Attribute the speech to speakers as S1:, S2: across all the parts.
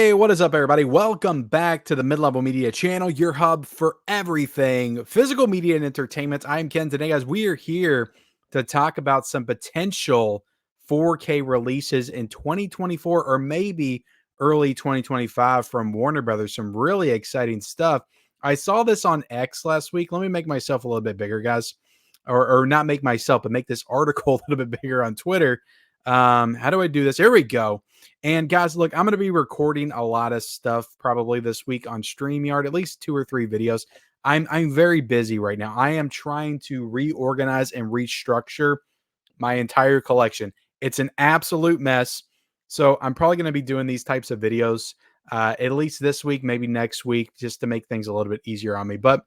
S1: Hey, what is up, everybody? Welcome back to the Mid-Level Media channel, your hub for everything physical media and entertainment. I'm Ken. Today, guys, we are here to talk about some potential 4K releases in 2024 or maybe early 2025 from Warner Brothers. Some really exciting stuff. I saw this on X last week. Let me make myself a little bit bigger, guys, or not make myself, but make this article a little bit bigger on Twitter. How do I do this? Here we go. And guys, look, I'm going to be recording a lot of stuff probably this week on StreamYard, at least 2 or 3 videos. I'm very busy right now. I am trying to reorganize and restructure my entire collection. It's an absolute mess. So I'm probably going to be doing these types of videos at least this week, maybe next week, just to make things a little bit easier on me. But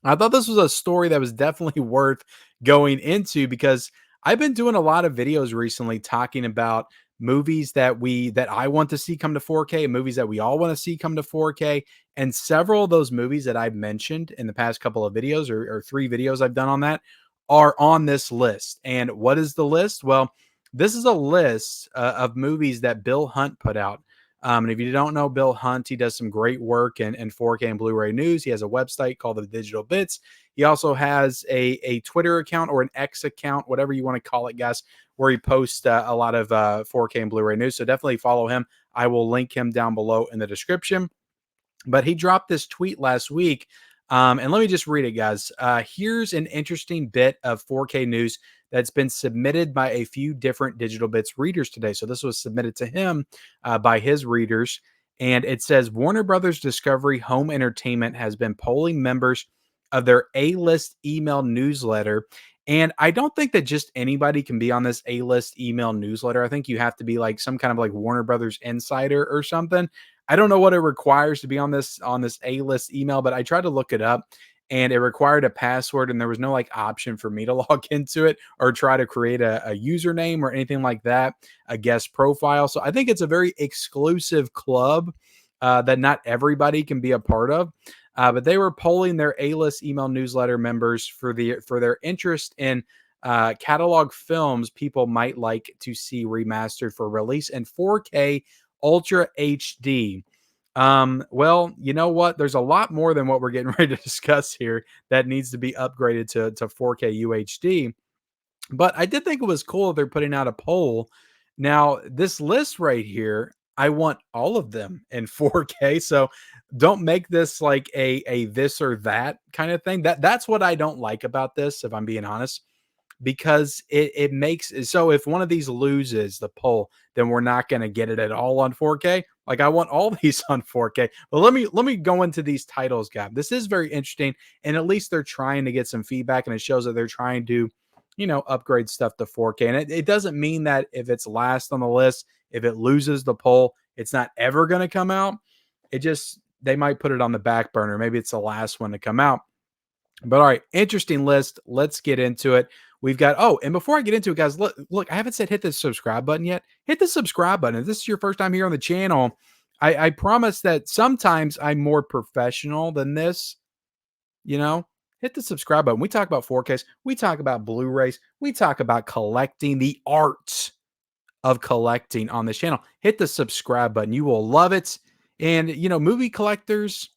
S1: I thought this was a story that was definitely worth going into because I've been doing a lot of videos recently talking about movies that I want to see come to 4K, and movies that we all want to see come to 4K. And several of those movies that I've mentioned in the past couple of videos or 3 videos I've done on that are on this list. And what is the list? Well, this is a list of movies that Bill Hunt put out. And if you don't know Bill Hunt, he does some great work in 4K and Blu-ray news. He has a website called The Digital Bits. He also has a Twitter account or an X account, whatever you want to call it, guys, where he posts a lot of 4K and Blu-ray news. So definitely follow him. I will link him down below in the description. But he dropped this tweet last week. And let me just read it, guys. Here's an interesting bit of 4K news that's been submitted by a few different Digital Bits readers today. So this was submitted to him by his readers. And it says Warner Brothers Discovery Home Entertainment has been polling members of their A-list email newsletter. And I don't think that just anybody can be on this A-list email newsletter. I think you have to be like some kind of like Warner Brothers insider or something. I don't know what it requires to be on this A-list email, but I tried to look it up and it required a password and there was no like option for me to log into it or try to create a username or anything like that, a guest profile. So I think it's a very exclusive club that not everybody can be a part of. But they were polling their A-list email newsletter members for their interest in catalog films people might like to see remastered for release in 4K Ultra HD. Well, you know what? There's a lot more than what we're getting ready to discuss here that needs to be upgraded to 4K UHD. But I did think it was cool they're putting out a poll. Now, this list right here, I want all of them in 4K. So don't make this like a this or that kind of thing. That's what I don't like about this, if I'm being honest, because it makes so if one of these loses the poll, then we're not going to get it at all on 4K. Like I want all these on 4K. But let me go into these titles, guys. This is very interesting, and at least they're trying to get some feedback, and it shows that they're trying to, upgrade stuff to 4K. And it doesn't mean that if it's last on the list, if it loses the poll, it's not ever going to come out. It just they might put it on the back burner. Maybe it's the last one to come out. But all right, interesting list. Let's get into it. We've got, and before I get into it, guys, look, I haven't said hit the subscribe button yet. Hit the subscribe button. If this is your first time here on the channel, I promise that sometimes I'm more professional than this. Hit the subscribe button. We talk about 4Ks. We talk about Blu-rays. We talk about collecting, the art of collecting on this channel. Hit the subscribe button. You will love it. And, movie collectors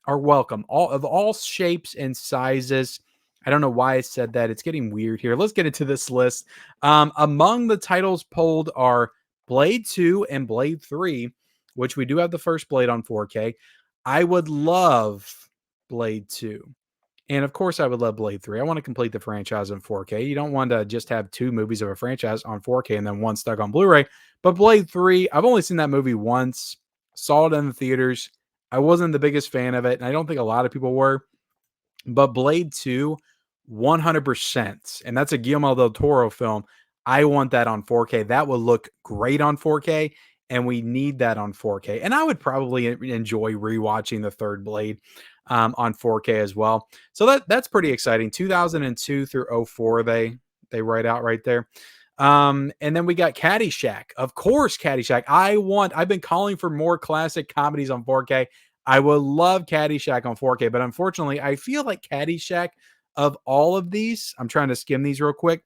S1: are welcome, all shapes and sizes. I don't know why I said that. It's getting weird here. Let's get into this list. Among the titles polled are Blade 2 and Blade 3, which we do have the first Blade on 4K. I would love Blade 2. And of course, I would love Blade 3. I want to complete the franchise in 4K. You don't want to just have 2 movies of a franchise on 4K and then one stuck on Blu-ray. But Blade 3, I've only seen that movie once, saw it in the theaters. I wasn't the biggest fan of it, and I don't think a lot of people were. But Blade 2, 100%. And that's a Guillermo del Toro film. I want that on 4K. That would look great on 4K, and we need that on 4K. And I would probably enjoy rewatching the third Blade on 4K as well. So that's pretty exciting. 2002 through 04, they write out right there. And then we got Caddyshack. Of course, Caddyshack. I've been calling for more classic comedies on 4K. I would love Caddyshack on 4K, but unfortunately, I feel like Caddyshack, of all of these, I'm trying to skim these real quick.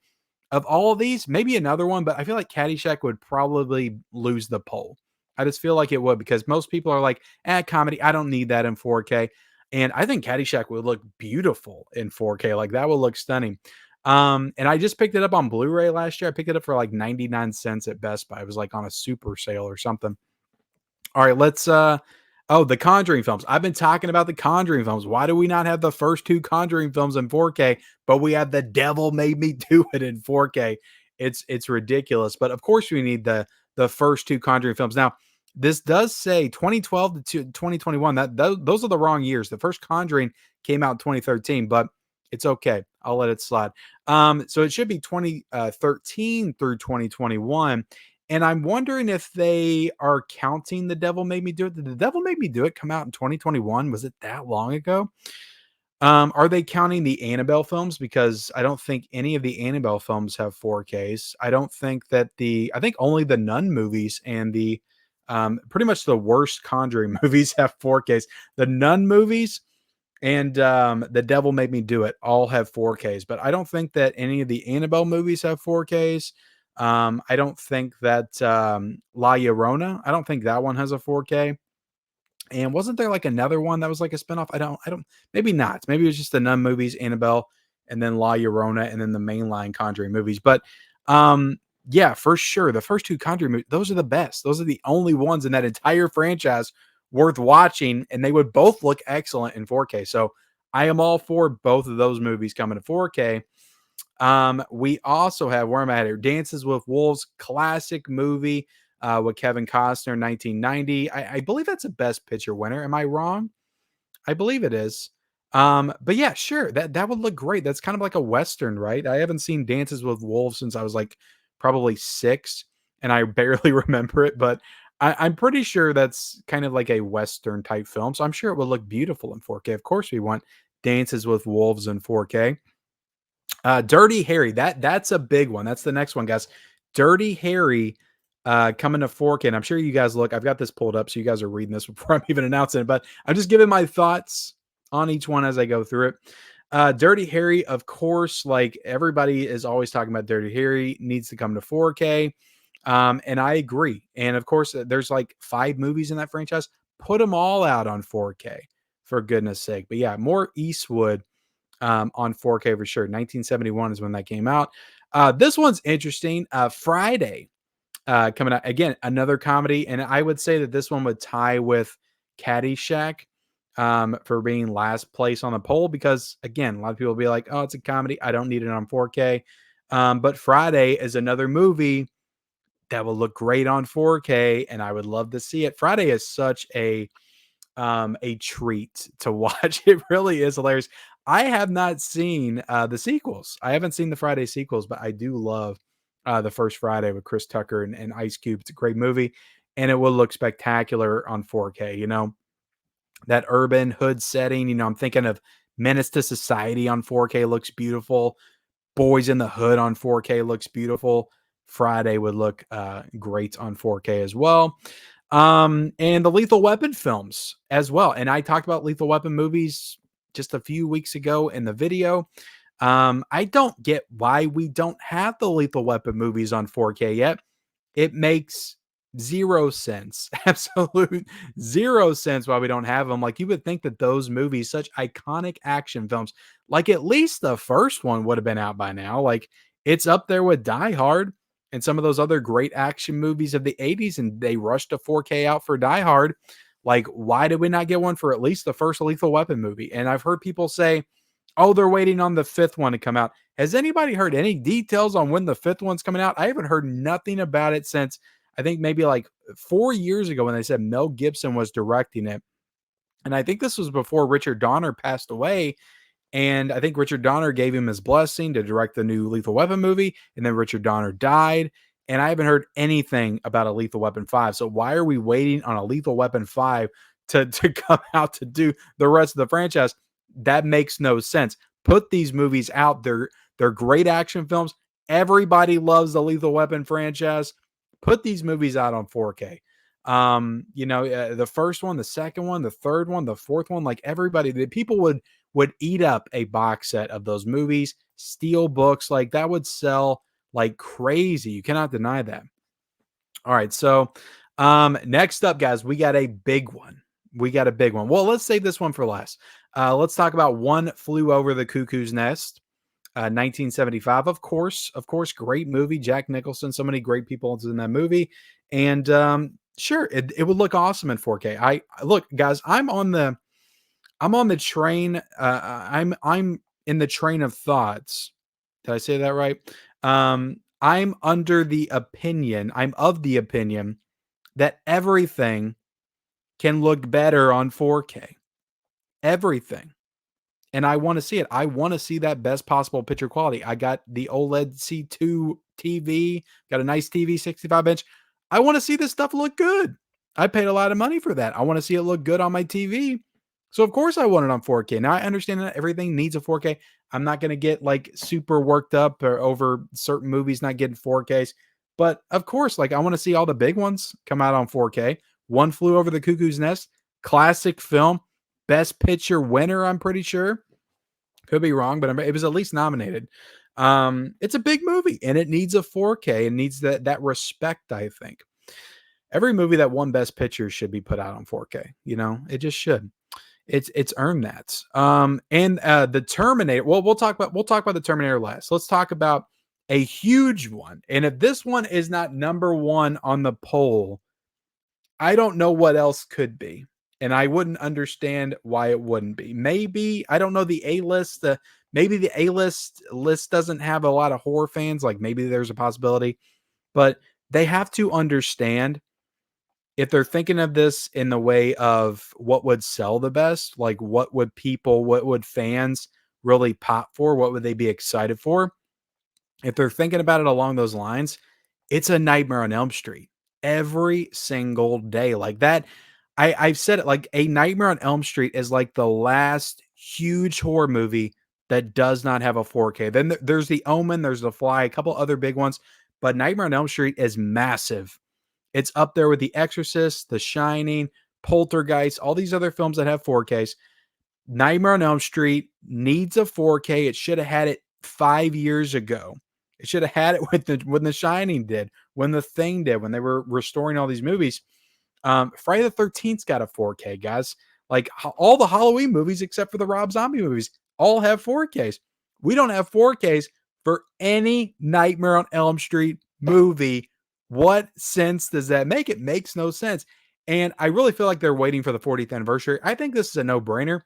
S1: Of all of these, maybe another one, but I feel like Caddyshack would probably lose the poll. I just feel like it would because most people are like, comedy, I don't need that in 4K. And I think Caddyshack would look beautiful in 4K. Like that would look stunning. And I just picked it up on Blu-ray last year. I picked it up for like 99 cents at Best Buy. It was like on a super sale or something. All right, let's the Conjuring films. I've been talking about the Conjuring films. Why do we not have the first two Conjuring films in 4K, but we have The Devil Made Me Do It in 4K? It's ridiculous. But of course we need the first two Conjuring films. Now, this does say 2012 to 2021. Those are the wrong years. The first Conjuring came out in 2013, but it's okay. I'll let it slide. So it should be 2013 through 2021. And I'm wondering if they are counting The Devil Made Me Do It. Did The Devil Made Me Do It come out in 2021? Was it that long ago? Are they counting the Annabelle films? Because I don't think any of the Annabelle films have 4Ks. I don't think that I think only the Nun movies and the pretty much the worst Conjuring movies have 4Ks. The Nun movies and The Devil Made Me Do It all have 4Ks, but I don't think that any of the Annabelle movies have 4Ks. I don't think that La Llorona, I don't think that one has a 4K. And wasn't there like another one that was like a spinoff? I don't, maybe not. Maybe it was just the Nun movies, Annabelle, and then La Llorona, and then the mainline Conjuring movies. But yeah, for sure. The first two Conjuring movies, those are the best. Those are the only ones in that entire franchise worth watching, and they would both look excellent in 4K. So I am all for both of those movies coming to 4K. We also have, where am I at here? Dances with Wolves, classic movie with Kevin Costner, 1990. I believe that's a Best Picture winner. Am I wrong? I believe it is. But yeah, sure. That would look great. That's kind of like a Western, right? I haven't seen Dances with Wolves since I was like probably 6, and I barely remember it, but I'm pretty sure that's kind of like a Western type film. So I'm sure it would look beautiful in 4K. Of course, we want Dances with Wolves in 4K. Dirty Harry, that's a big one. That's the next one, guys. Dirty Harry coming to 4K. And I'm sure you guys look, I've got this pulled up, so you guys are reading this before I'm even announcing it, but I'm just giving my thoughts on each one as I go through it. Dirty Harry, of course, like everybody is always talking about Dirty Harry, needs to come to 4K. And I agree. And of course, there's like 5 movies in that franchise. Put them all out on 4K for goodness sake. But yeah, more Eastwood on 4K for sure. 1971 is when that came out. This one's interesting. Friday coming out again, another comedy, and I would say that this one would tie with Caddyshack for being last place on the poll because again, a lot of people will be like, "Oh, it's a comedy. I don't need it on 4K." But Friday is another movie that will look great on 4K, and I would love to see it. Friday is such a treat to watch. It really is hilarious. I have not seen the sequels. I haven't seen the Friday sequels, but I do love the first Friday with Chris Tucker and Ice Cube. It's a great movie, and it will look spectacular on 4K. You know, that urban hood setting. You know, I'm thinking of Menace to Society on 4K looks beautiful. Boys in the Hood on 4K looks beautiful. Friday would look great on 4K as well. And the Lethal Weapon films as well. And I talked about Lethal Weapon movies just a few weeks ago in the video. I don't get why we don't have the Lethal Weapon movies on 4K yet. It makes zero sense. Absolute zero sense why we don't have them. Like you would think that those movies, such iconic action films, like at least the first one would have been out by now. Like it's up there with Die Hard and some of those other great action movies of the 80s, and they rushed a 4K out for Die Hard. Like, why did we not get one for at least the first Lethal Weapon movie? And I've heard people say, oh, they're waiting on the 5th one to come out. Has anybody heard any details on when the 5th one's coming out? I haven't heard nothing about it since I think maybe like 4 years ago when they said Mel Gibson was directing it. And I think this was before Richard Donner passed away. And I think Richard Donner gave him his blessing to direct the new Lethal Weapon movie. And then Richard Donner died. And I haven't heard anything about a Lethal Weapon 5. So why are we waiting on a Lethal Weapon 5 to come out to do the rest of the franchise? That makes no sense. Put these movies out. They're great action films. Everybody loves the Lethal Weapon franchise. Put these movies out on 4K. The first one, the second one, the third one, the fourth one, like everybody, the people would eat up a box set of those movies, steal books, like that would sell like crazy. You cannot deny that. All right, so Next up, guys, we got a big one. We got a big one. Well, let's save this one for last. Let's talk about One Flew Over the Cuckoo's Nest, 1975. Of course, great movie. Jack Nicholson, so many great people in that movie, and sure, it would look awesome in 4K. I look, guys, I'm on the train. I'm in the train of thoughts. Did I say that right? I'm under the opinion. I'm of the opinion that everything can look better on 4K. Everything. And I want to see it. I want to see that best possible picture quality. I got the OLED C2 TV, got a nice TV, 65 inch. I want to see this stuff look good. I paid a lot of money for that. I want to see it look good on my TV. So of course I want it on 4K. Now I understand that everything needs a 4K. I'm not going to get like super worked up or over certain movies not getting 4Ks. But of course, like I want to see all the big ones come out on 4K. One Flew Over the Cuckoo's Nest, classic film, best picture winner, I'm pretty sure. Could be wrong, but it was at least nominated. It's a big movie and it needs a 4K. It needs that respect, I think. Every movie that won Best Picture should be put out on 4K. You know, it just should. It's earned that. And the Terminator. Well, we'll talk about the Terminator last. Let's talk about a huge one. And if this one is not number one on the poll, I don't know what else could be. And I wouldn't understand why it wouldn't be. Maybe, I don't know, the A-list, maybe the A-list list doesn't have a lot of horror fans. Like maybe there's a possibility, but they have to understand if they're thinking of this in the way of what would sell the best, like what would fans really pop for? What would they be excited for? If they're thinking about it along those lines, it's a Nightmare on Elm Street every single day. Like that, I've said it, like a Nightmare on Elm Street is like the last huge horror movie that does not have a 4K. Then there's The Omen, there's The Fly, a couple other big ones, but Nightmare on Elm Street is massive. It's up there with The Exorcist, The Shining, Poltergeist, all these other films that have 4Ks. Nightmare on Elm Street needs a 4K. It should have had it 5 years ago. It should have had it when The Shining did, when The Thing did, when they were restoring all these movies. Friday the 13th's got a 4K, guys. Like all the Halloween movies except for the Rob Zombie movies all have 4Ks. We don't have 4Ks for any Nightmare on Elm Street movie. What sense does that make? It makes no sense. And I really feel like they're waiting for the 40th anniversary. I think this is a no-brainer.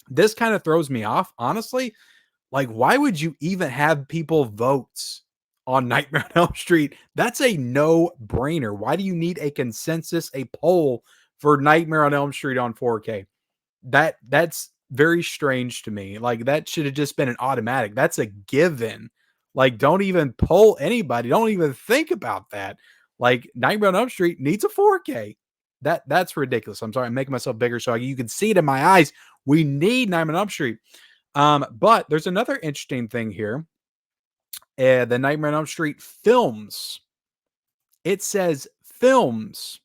S1: This kind of throws me off, honestly. Like, why would you even have people vote on Nightmare on Elm Street? That's a no-brainer. Why do you need a consensus, a poll for Nightmare on Elm Street on 4K? That's very strange to me. Like, that should have just been an automatic. That's a given. Like, don't even poll anybody. Don't even think about that. Like, Nightmare on Elm Street needs a 4K. That's ridiculous. I'm sorry, I'm making myself bigger so you can see it in my eyes. We need Nightmare on Elm Street. But there's another interesting thing here. The Nightmare on Elm Street films. It says films,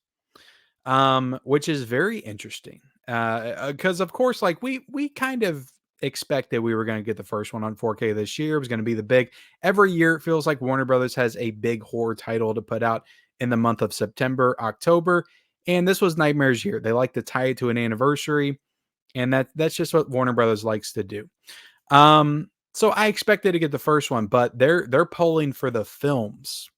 S1: which is very interesting. Because of course, like we kind of expected we were going to get the first one on 4K this year. It was going to be the big. Every year it feels like Warner Brothers has a big horror title to put out in the month of September, October, and this was Nightmare's year. They like to tie it to an anniversary, and that's just what Warner Brothers likes to do. So I expected to get the first one, but they're polling for the films.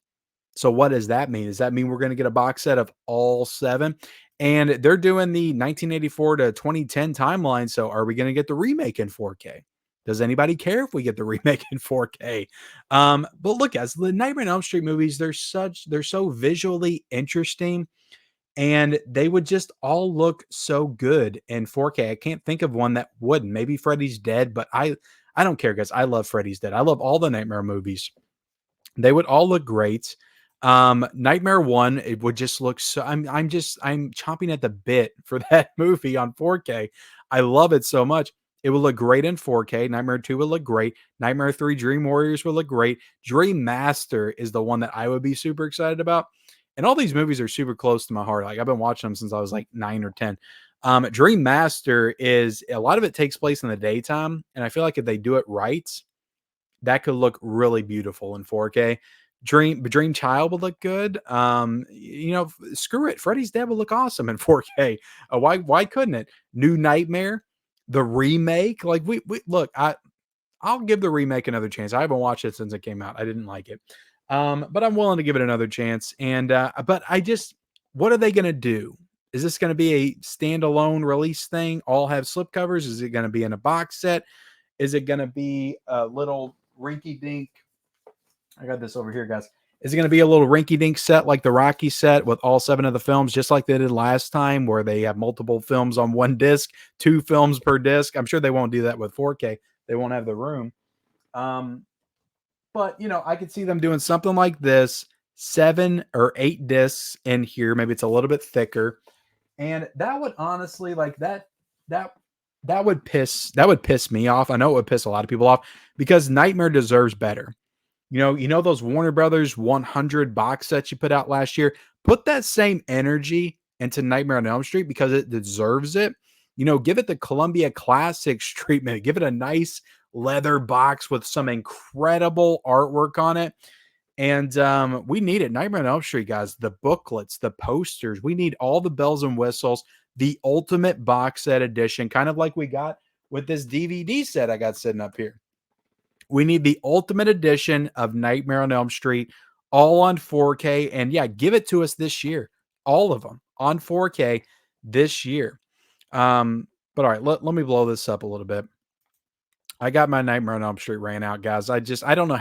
S1: So what does that mean? Does that mean we're going to get a box set of all 7? And they're doing the 1984 to 2010 timeline. So are we going to get the remake in 4K? Does anybody care if we get the remake in 4K? But look, guys, the Nightmare on Elm Street movies, they're so visually interesting, and they would just all look so good in 4K. I can't think of one that wouldn't. Maybe Freddy's Dead, but I don't care, guys. I love Freddy's Dead. I love all the Nightmare movies. They would all look great. Nightmare 1, it would just look so I'm chomping at the bit for that movie on 4K. I love it so much. It would look great in 4K. Nightmare 2 would look great. Nightmare 3 Dream Warriors would look great. Dream Master is the one that I would be super excited about. And all these movies are super close to my heart. Like I've been watching them since I was like 9 or 10. Dream Master is a lot of it takes place in the daytime. And I feel like if they do it right, that could look really beautiful in 4K. Dream Child would look good. Screw it. Freddy's Dead would look awesome in 4K. Why couldn't it? New Nightmare, the remake. Like we look, I'll give the remake another chance. I haven't watched it since it came out. I didn't like it. But I'm willing to give it another chance. And but I just what are they gonna do? Is this gonna be a standalone release thing? All have slipcovers? Is it gonna be in a box set? Is it gonna be a little rinky dink? I got this over here, guys. Is it going to be a little rinky dink set like the Rocky set with all 7 of the films, just like they did last time, where they have multiple films on one disc, 2 films per disc? I'm sure they won't do that with 4K. They won't have the room. Um, but I could see them doing something like this, 7 or 8 discs in here. Maybe it's a little bit thicker, and that would honestly like that that would piss me off. I know it would piss a lot of people off because Nightmare deserves better. Those Warner Brothers 100 box sets you put out last year. Put that same energy into Nightmare on Elm Street because it deserves it. Give it the Columbia Classics treatment. Give it a nice leather box with some incredible artwork on it. And we need it. Nightmare on Elm Street, guys. The booklets, the posters. We need all the bells and whistles. The ultimate box set edition, kind of like we got with this DVD set I got sitting up here. We need the ultimate edition of Nightmare on Elm Street, all on 4K. And yeah, give it to us this year. All of them on 4K this year. But all right, let me blow this up a little bit. I got my Nightmare on Elm Street ran out, guys. I don't know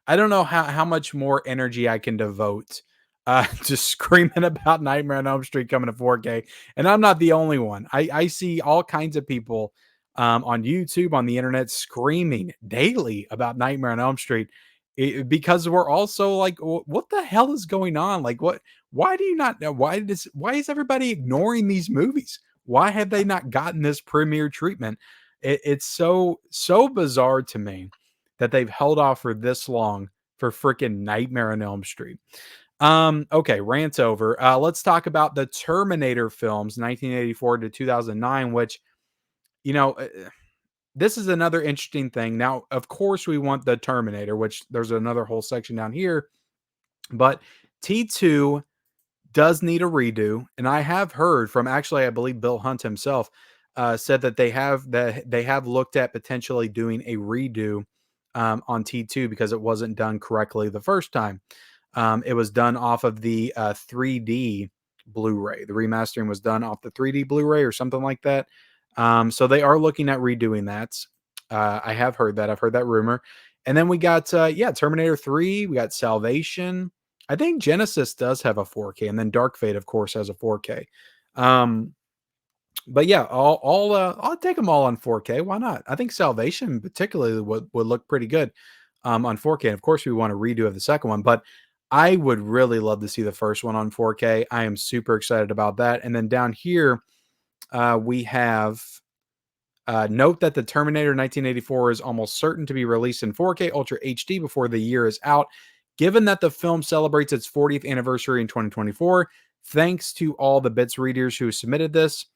S1: I don't know how much more energy I can devote to screaming about Nightmare on Elm Street coming to 4K. And I'm not the only one. I see all kinds of people on YouTube, on the internet, screaming daily about Nightmare on Elm Street because we're also like, what the hell is going on? Like, why do you not know? Why is everybody ignoring these movies? Why have they not gotten this premiere treatment? It's so bizarre to me that they've held off for this long for freaking Nightmare on Elm Street. Okay, rant over. Let's talk about the Terminator films, 1984 to 2009, which, you know, uh, this is another interesting thing. Now, of course, we want the Terminator, which there's another whole section down here, but T2 does need a redo. And I have heard from actually, I believe Bill Hunt himself said that they have looked at potentially doing a redo on T2 because it wasn't done correctly the first time. It was done off of the 3D Blu-ray. The remastering was done off the 3D Blu-ray or something like that. So they are looking at redoing that. I have heard that. I've heard that rumor. And then we got Terminator 3. We got Salvation. I think Genesis does have a 4K, and then Dark Fate, of course, has a 4K. But yeah, I'll take them all on 4K. Why not? I think Salvation particularly would look pretty good on 4K. And of course, we want a redo of the second one, but I would really love to see the first one on 4K. I am super excited about that. And then down here, we have note that the Terminator 1984 is almost certain to be released in 4K Ultra HD before the year is out. Given that the film celebrates its 40th anniversary in 2024, thanks to all the bits readers who submitted this,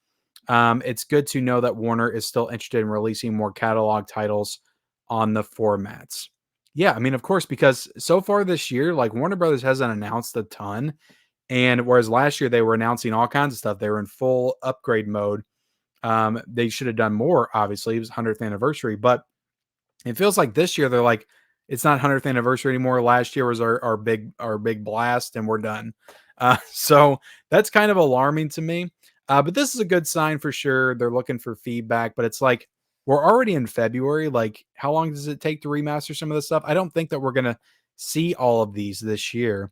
S1: it's good to know that Warner is still interested in releasing more catalog titles on the formats. Yeah, I mean, of course, because so far this year, like Warner Brothers hasn't announced a ton. And whereas last year they were announcing all kinds of stuff, they were in full upgrade mode. They should have done more, obviously. It was 100th anniversary, but it feels like this year they're like, it's not 100th anniversary anymore. Last year was our big blast, and we're done. So that's kind of alarming to me. But this is a good sign for sure. They're looking for feedback, but it's like we're already in February. Like, how long does it take to remaster some of this stuff? I don't think that we're gonna see all of these this year.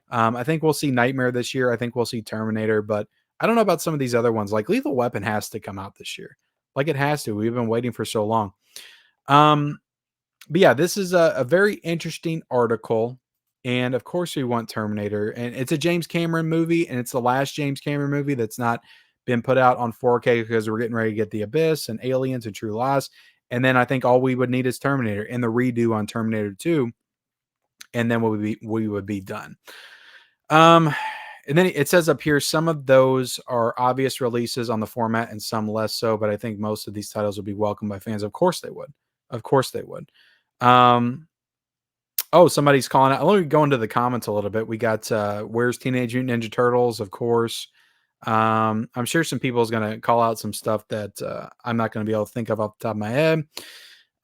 S1: I think we'll see Nightmare this year. I think we'll see Terminator, but I don't know about some of these other ones. Like Lethal Weapon has to come out this year. Like it has to. We've been waiting for so long. But yeah, this is a very interesting article. And of course, we want Terminator. And it's a James Cameron movie, and it's the last James Cameron movie that's not been put out on 4K because we're getting ready to get The Abyss and Aliens and True Lies. And then I think all we would need is Terminator and the redo on Terminator 2. And then we would be done. And then it says up here, some of those are obvious releases on the format and some less so, but I think most of these titles would be welcomed by fans. Of course they would. Of course they would. Oh, somebody's calling out. Let me go into the comments a little bit. We got where's Teenage Mutant Ninja Turtles, of course. I'm sure some people is going to call out some stuff that I'm not going to be able to think of off the top of my head.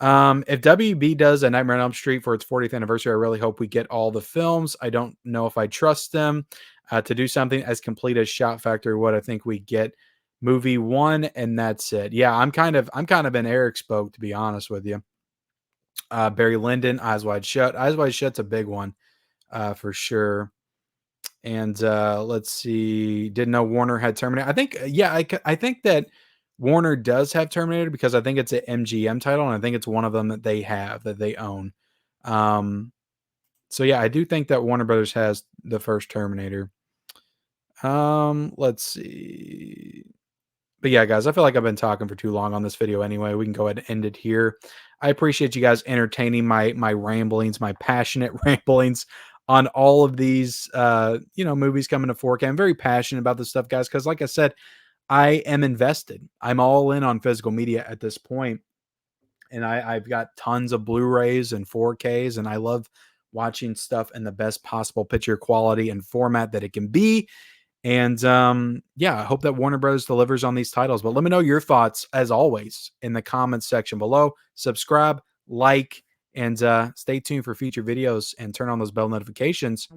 S1: If WB does a Nightmare on Elm Street for its 40th anniversary, I really hope we get all the films. I don't know if I trust them to do something as complete as Shout Factory would. I think we get movie one and that's it. Yeah, I'm kind of in Eric's boat, to be honest with you. Barry Lyndon, Eyes Wide Shut. Eyes Wide Shut's a big one for sure. And let's see, didn't know Warner had Terminator. I think, yeah, I think that Warner does have Terminator because I think it's an MGM title, and I think it's one of them that they have, that they own. So yeah, I do think that Warner Brothers has the first Terminator. Let's see. But yeah, guys, I feel like I've been talking for too long on this video anyway. We can go ahead and end it here. I appreciate you guys entertaining my ramblings, my passionate ramblings on all of these movies coming to 4K. I'm very passionate about this stuff, guys, because like I said, I am invested. I'm all in on physical media at this point. And I've got tons of Blu-rays and 4Ks, and I love watching stuff in the best possible picture quality and format that it can be. And yeah, I hope that Warner Bros. Delivers on these titles. But let me know your thoughts, as always, in the comments section below. Subscribe, like, and stay tuned for future videos and turn on those bell notifications.